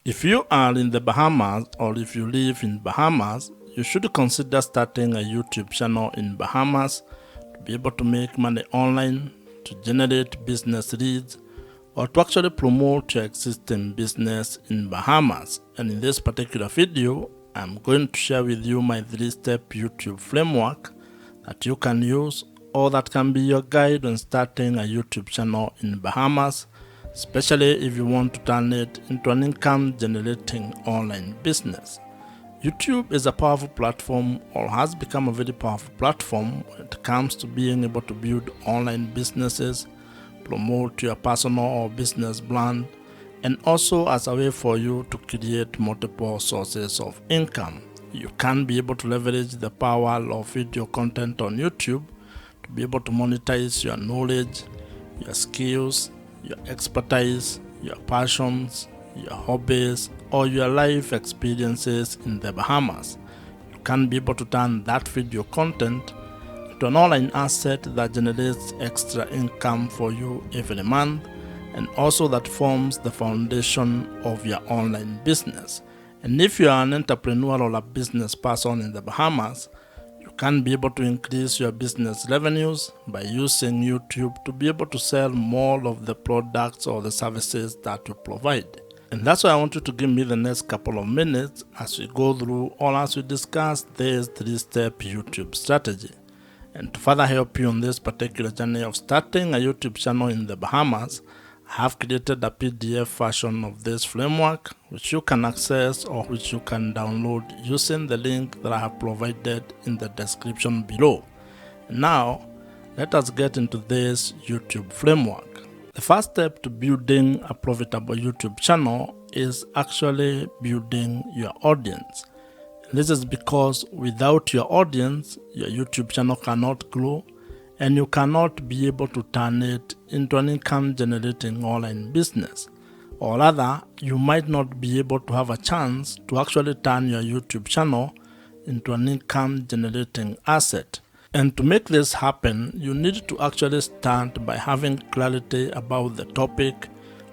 If you are in the Bahamas or if you live in Bahamas, you should consider starting a YouTube channel in Bahamas to be able to make money online, to generate business leads, or to actually promote your existing business in Bahamas. And in this particular video, I'm going to share with you my 3-step YouTube framework that you can use or that can be your guide when starting a YouTube channel in Bahamas, especially if you want to turn it into an income generating online business. YouTube is a powerful platform, or has become a very powerful platform when it comes to being able to build online businesses, promote your personal or business brand, and also as a way for you to create multiple sources of income. You can be able to leverage the power of video content on YouTube to be able to monetize your knowledge, your skills, your expertise, your passions, your hobbies, or your life experiences in the Bahamas. You can be able to turn that video content into an online asset that generates extra income for you every month, and also that forms the foundation of your online business. And if you are an entrepreneur or a business person in the Bahamas, you can be able to increase your business revenues by using YouTube to be able to sell more of the products or the services that you provide. And that's why I want you to give me the next couple of minutes as we go through or as we discuss this 3-step YouTube strategy. And to further help you on this particular journey of starting a YouTube channel in the Bahamas, I have created a PDF version of this framework which you can access or which you can download using the link that I have provided in the description below. Now, let us get into this YouTube framework. The first step to building a profitable YouTube channel is actually building your audience. This is because without your audience, your YouTube channel cannot grow, and you cannot be able to turn it into an income generating online business. Or rather, you might not be able to have a chance to actually turn your YouTube channel into an income generating asset. And to make this happen, you need to actually start by having clarity about the topic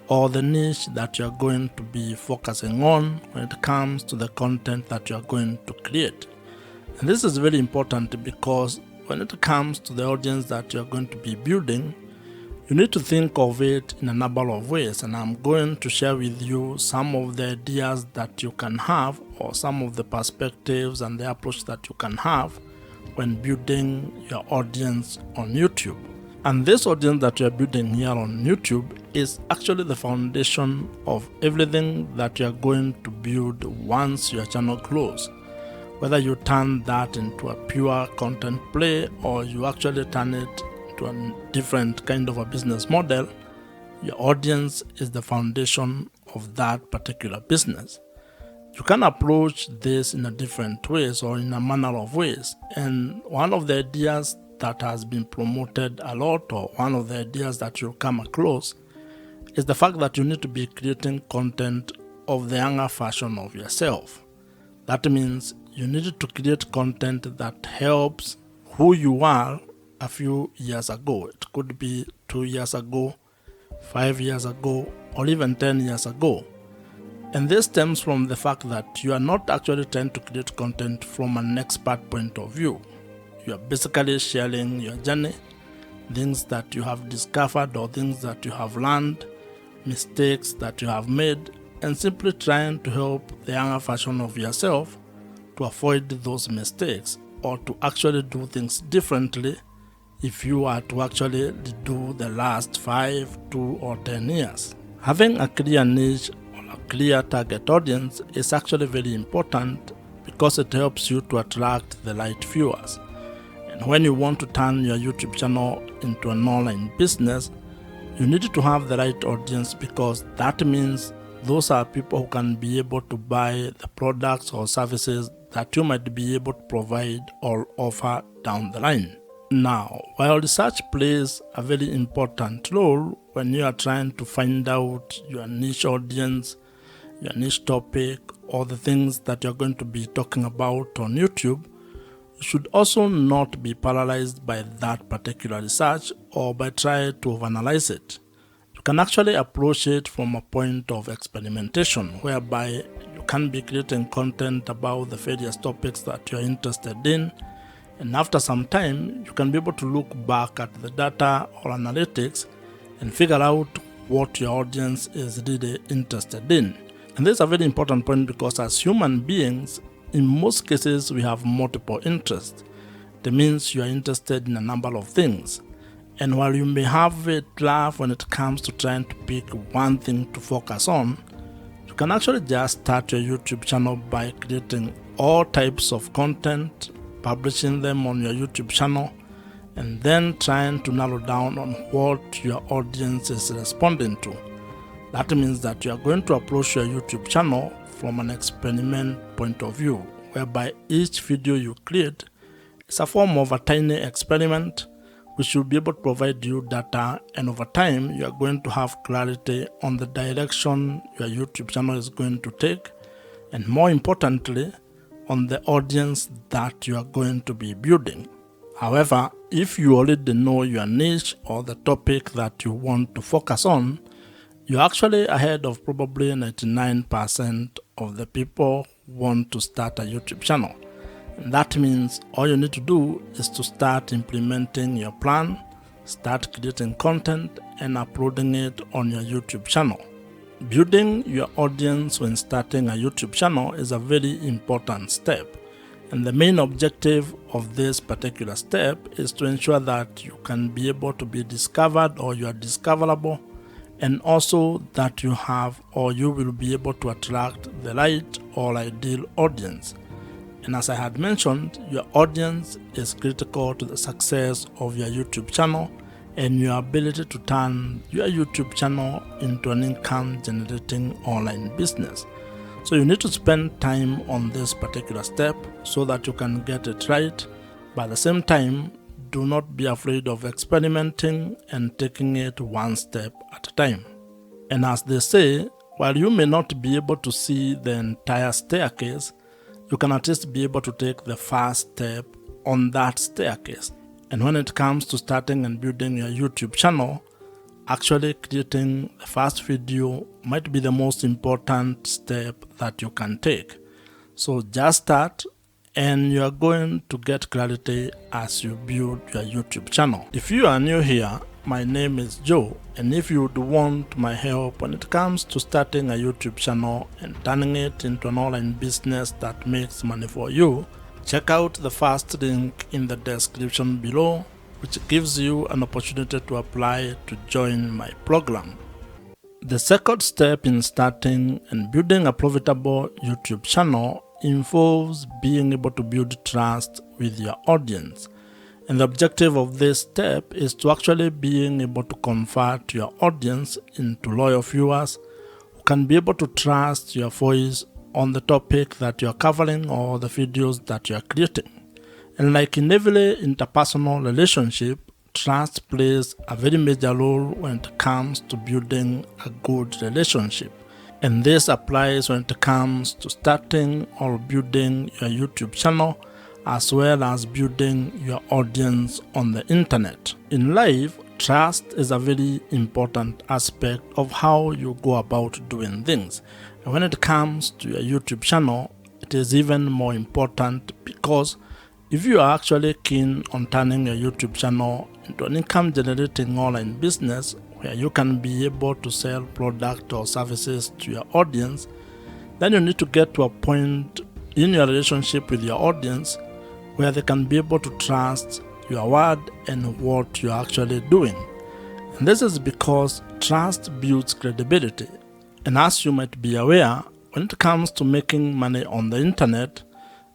or the niche that you're going to be focusing on when it comes to the content that you're going to create. And this is very important because when it comes to the audience that you're going to be building, you need to think of it in a number of ways, and I'm going to share with you some of the ideas that you can have, or some of the perspectives and the approach that you can have when building your audience on YouTube. And this audience that you're building here on YouTube is actually the foundation of everything that you're going to build once your channel grows. Whether you turn that into a pure content play or you actually turn it into a different kind of a business model, your audience is the foundation of that particular business. You can approach this in a different ways or in a manner of ways. And one of the ideas that has been promoted a lot, or one of the ideas that you'll come across, is the fact that you need to be creating content of the younger version of yourself. That means you need to create content that helps who you are a few years ago. It could be 2 years ago, 5 years ago, or even 10 years ago. And this stems from the fact that you are not actually trying to create content from an expert point of view. You are basically sharing your journey, things that you have discovered or things that you have learned, mistakes that you have made, and simply trying to help the younger version of yourself to avoid those mistakes or to actually do things differently if you are to actually do the last 5, 2, or 10 years. Having a clear niche or a clear target audience is actually very important because it helps you to attract the right viewers. And when you want to turn your YouTube channel into an online business, you need to have the right audience, because that means those are people who can be able to buy the products or services that you might be able to provide or offer down the line. Now, while research plays a very important role when you are trying to find out your niche audience, your niche topic, or the things that you're going to be talking about on YouTube, you should also not be paralyzed by that particular research or by trying to overanalyze it. can actually approach it from a point of experimentation, whereby you can be creating content about the various topics that you're interested in, and after some time you can be able to look back at the data or analytics and figure out what your audience is really interested in. And this is a very important point, because as human beings, in most cases we have multiple interests. That means you are interested in a number of things. And while you may have a drive when it comes to trying to pick one thing to focus on, you can actually just start your YouTube channel by creating all types of content, publishing them on your YouTube channel, and then trying to narrow down on what your audience is responding to. That means that you are going to approach your YouTube channel from an experiment point of view, whereby each video you create is a form of a tiny experiment which will be able to provide you data, and over time you are going to have clarity on the direction your YouTube channel is going to take, and more importantly, on the audience that you are going to be building. However, if you already know your niche or the topic that you want to focus on, you're actually ahead of probably 99% of the people who want to start a YouTube channel. And that means all you need to do is to start implementing your plan, start creating content, and uploading it on your YouTube channel. Building your audience when starting a YouTube channel is a very important step. And the main objective of this particular step is to ensure that you can be able to be discovered, or you are discoverable, and also that you have, or you will be able to attract the right or ideal audience. And as I had mentioned, your audience is critical to the success of your YouTube channel and your ability to turn your YouTube channel into an income generating online business. So you need to spend time on this particular step so that you can get it right. But at the same time, do not be afraid of experimenting and taking it one step at a time. And as they say, while you may not be able to see the entire staircase, you can at least be able to take the first step on that staircase. And when it comes to starting and building your YouTube channel, actually creating the first video might be the most important step that you can take. So just start, and you are going to get clarity as you build your YouTube channel. If you are new here, my name is Joe, and if you would want my help when it comes to starting a YouTube channel and turning it into an online business that makes money for you, check out the first link in the description below, which gives you an opportunity to apply to join my program. The second step in starting and building a profitable YouTube channel involves being able to build trust with your audience. And the objective of this step is to actually being able to convert your audience into loyal viewers who can be able to trust your voice on the topic that you're covering or the videos that you're creating. And like in every interpersonal relationship, trust plays a very major role when it comes to building a good relationship. And this applies when it comes to starting or building your YouTube channel, as well as building your audience on the internet. In life, trust is a very important aspect of how you go about doing things. And when it comes to your YouTube channel, it is even more important, because if you are actually keen on turning your YouTube channel into an income generating online business where you can be able to sell products or services to your audience, then you need to get to a point in your relationship with your audience where they can be able to trust your word and what you're actually doing. And this is because trust builds credibility. And as you might be aware, when it comes to making money on the internet,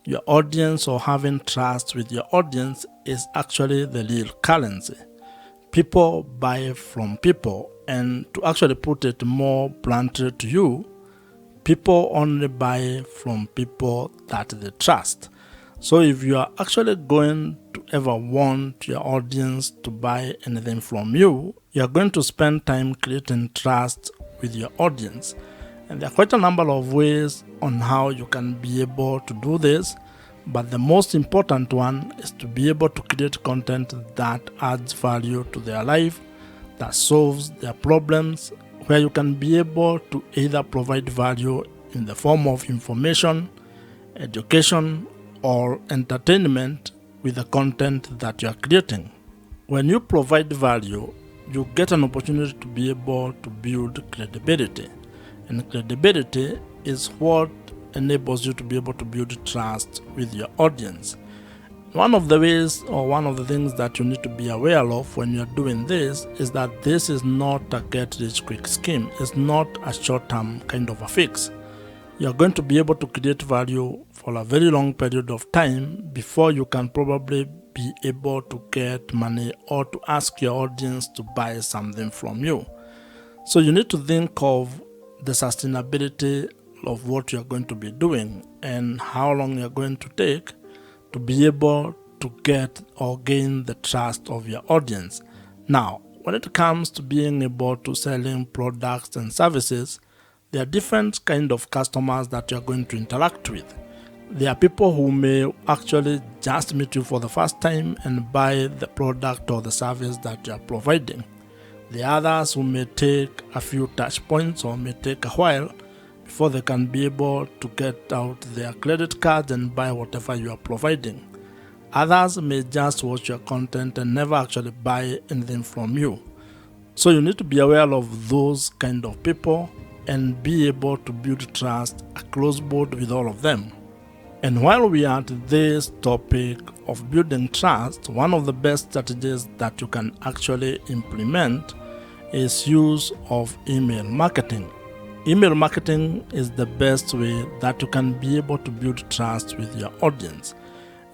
your audience, or having trust with your audience, is actually the real currency. People buy from people, and to actually put it more bluntly to you, people only buy from people that they trust. So if you are actually going to ever want your audience to buy anything from you, you are going to spend time creating trust with your audience. And there are quite a number of ways on how you can be able to do this, but the most important one is to be able to create content that adds value to their life, that solves their problems, where you can be able to either provide value in the form of information, education, or entertainment with the content that you are creating. When you provide value, you get an opportunity to be able to build credibility. And credibility is what enables you to be able to build trust with your audience. One of the ways, or one of the things that you need to be aware of when you're doing this is that this is not a get-rich-quick scheme. It's not a short-term kind of a fix. You're going to be able to create value for a very long period of time before you can probably be able to get money or to ask your audience to buy something from you. So you need to think of the sustainability of what you're going to be doing and how long you're going to take to be able to get or gain the trust of your audience. Now, when it comes to being able to selling products and services, there are different kind of customers that you're going to interact with. There are people who may actually just meet you for the first time and buy the product or the service that you are providing. The others who may take a few touch points or may take a while before they can be able to get out their credit cards and buy whatever you are providing. Others may just watch your content and never actually buy anything from you. So you need to be aware of those kind of people and be able to build trust across board with all of them. And while we are at this topic of building trust, one of the best strategies that you can actually implement is use of email marketing. Email marketing is the best way that you can be able to build trust with your audience.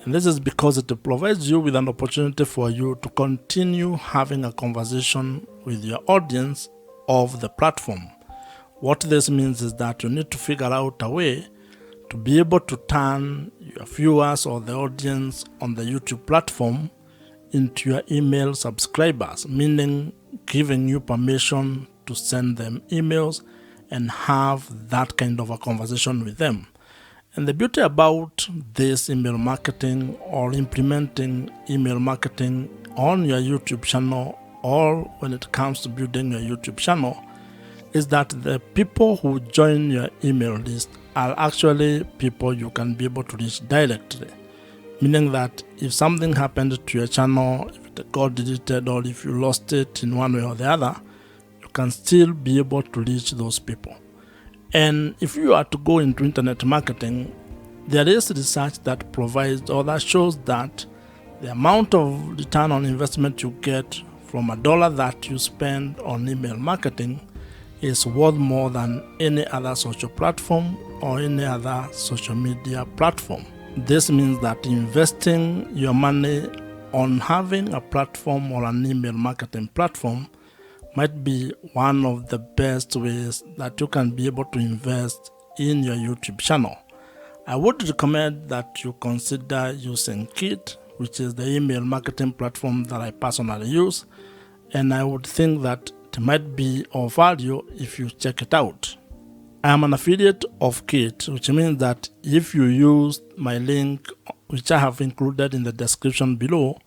And this is because it provides you with an opportunity for you to continue having a conversation with your audience of the platform. What this means is that you need to figure out a way to be able to turn your viewers or the audience on the YouTube platform into your email subscribers, meaning giving you permission to send them emails and have that kind of a conversation with them. And the beauty about this email marketing or implementing email marketing on your YouTube channel or when it comes to building your YouTube channel is that the people who join your email list are actually people you can be able to reach directly. Meaning that if something happened to your channel, if it got deleted or if you lost it in one way or the other, you can still be able to reach those people. And if you are to go into internet marketing, there is research that provides or that shows that the amount of return on investment you get from $1 that you spend on email marketing is worth more than any other social platform or any other social media platform. This means that investing your money on having a platform or an email marketing platform might be one of the best ways that you can be able to invest in your YouTube channel. I would recommend that you consider using Kit, which is the email marketing platform that I personally use, and I would think that it might be of value if you check it out. I am an affiliate of Kit, which means that if you use my link, which I have included in the description below,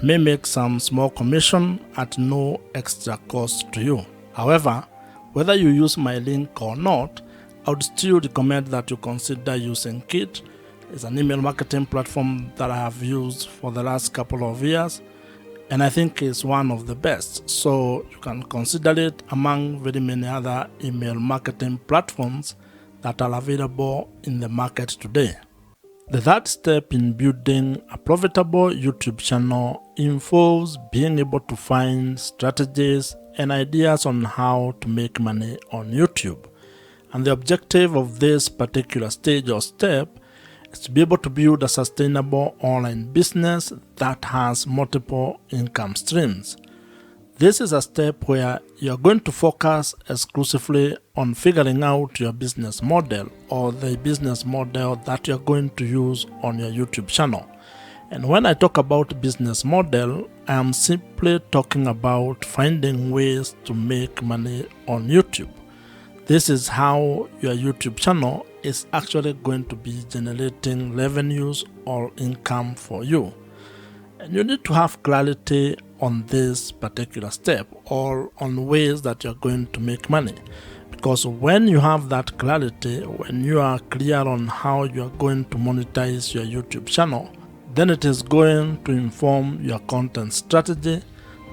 I may make some small commission at no extra cost to you. However, whether you use my link or not, I would still recommend that you consider using Kit. It's an email marketing platform that I have used for the last couple of years, and I think it's one of the best. So you can consider it among very many other email marketing platforms that are available in the market today. The third step in building a profitable YouTube channel involves being able to find strategies and ideas on how to make money on YouTube. And the objective of this particular stage or step is to be able to build a sustainable online business that has multiple income streams. This is a step where you're going to focus exclusively on figuring out your business model or the business model that you're going to use on your YouTube channel. And when I talk about business model, I am simply talking about finding ways to make money on YouTube. This is how your YouTube channel is actually going to be generating revenues or income for you. And you need to have clarity on this particular step or on ways that you're going to make money. Because when you have that clarity, when you are clear on how you are going to monetize your YouTube channel, then it is going to inform your content strategy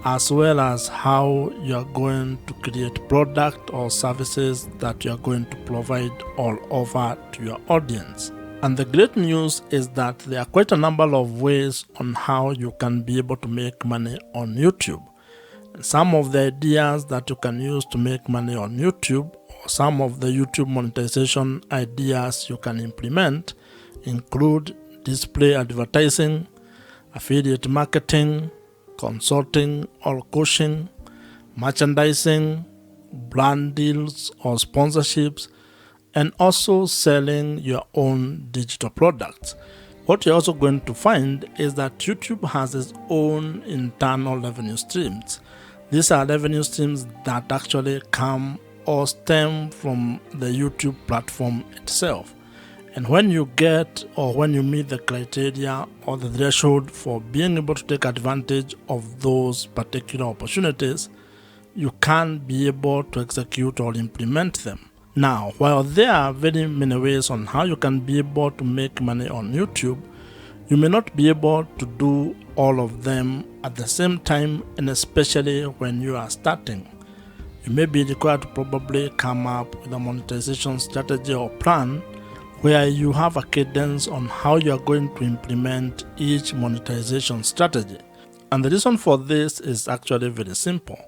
as well as how you are going to create product or services that you are going to provide all over to your audience. And the great news is that there are quite a number of ways on how you can be able to make money on YouTube. And some of the ideas that you can use to make money on YouTube, or some of the YouTube monetization ideas you can implement, include display advertising, affiliate marketing, consulting or coaching, merchandising, brand deals or sponsorships, and also selling your own digital products. What you're also going to find is that YouTube has its own internal revenue streams. These are revenue streams that actually come or stem from the YouTube platform itself. And when you get or when you meet the criteria or the threshold for being able to take advantage of those particular opportunities, you can be able to execute or implement them. Now, while there are very many ways on how you can be able to make money on YouTube, you may not be able to do all of them at the same time, and especially when you are starting. You may be required to probably come up with a monetization strategy or plan where you have a cadence on how you are going to implement each monetization strategy. And the reason for this is actually very simple.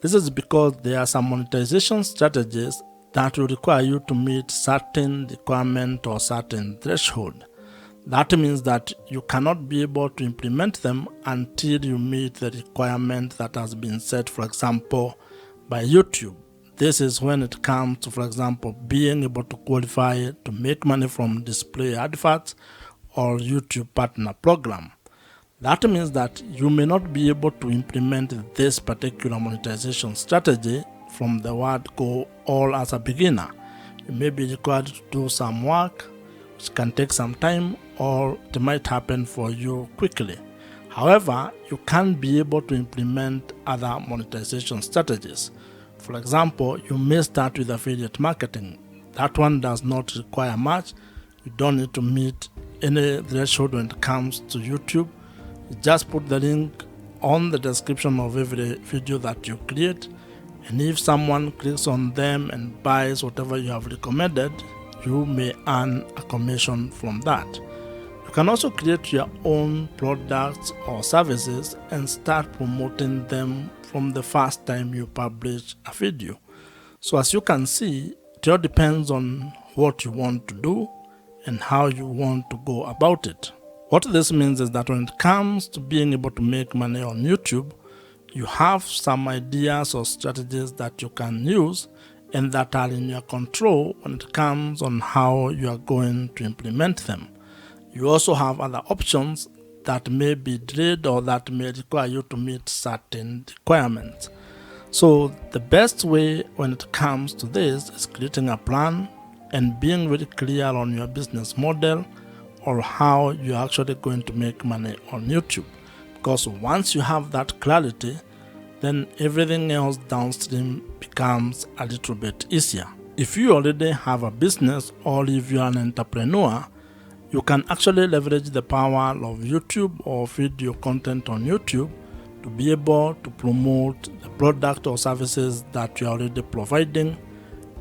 This is because there are some monetization strategies that will require you to meet certain requirement or certain threshold. That means that you cannot be able to implement them until you meet the requirement that has been set, for example, by YouTube. This is when it comes to, for example, being able to qualify to make money from display adverts or YouTube partner program. That means that you may not be able to implement this particular monetization strategy from the word go all as a beginner. You may be required to do some work, which can take some time, or it might happen for you quickly. However, you can be able to implement other monetization strategies. For example, you may start with affiliate marketing. That one does not require much. You don't need to meet any threshold when it comes to YouTube. You just put the link on the description of every video that you create, and if someone clicks on them and buys whatever you have recommended, you may earn a commission from that. You can also create your own products or services and start promoting them from the first time you publish a video. So as you can see, it all depends on what you want to do and how you want to go about it. What this means is that when it comes to being able to make money on YouTube, you have some ideas or strategies that you can use and that are in your control when it comes on how you are going to implement them. You also have other options that may be delayed or that may require you to meet certain requirements. So the best way when it comes to this is creating a plan and being very clear on your business model or how you're actually going to make money on YouTube. Because once you have that clarity, then everything else downstream becomes a little bit easier. If you already have a business or if you're an entrepreneur, you can actually leverage the power of YouTube or video content on YouTube to be able to promote the product or services that you're already providing,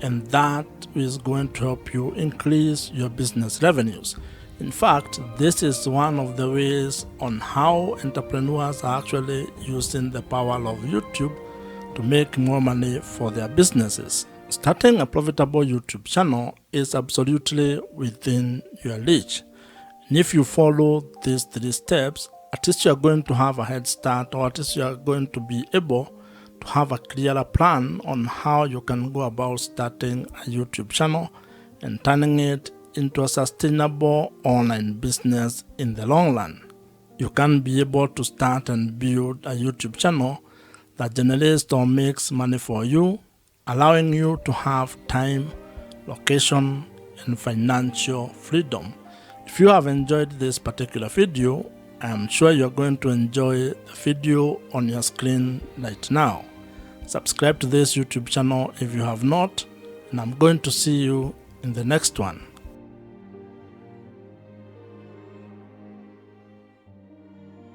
and that is going to help you increase your business revenues. In fact, this is one of the ways on how entrepreneurs are actually using the power of YouTube to make more money for their businesses. Starting a profitable YouTube channel is absolutely within your reach. And if you follow these 3 steps, at least you are going to have a head start, or at least you are going to be able to have a clearer plan on how you can go about starting a YouTube channel and turning it into a sustainable online business in the long run. You can be able to start and build a YouTube channel that generates or makes money for you, allowing you to have time, location, and financial freedom. If you have enjoyed this particular video, I'm sure you're going to enjoy the video on your screen right now. Subscribe to this YouTube channel if you have not, and I'm going to see you in the next one.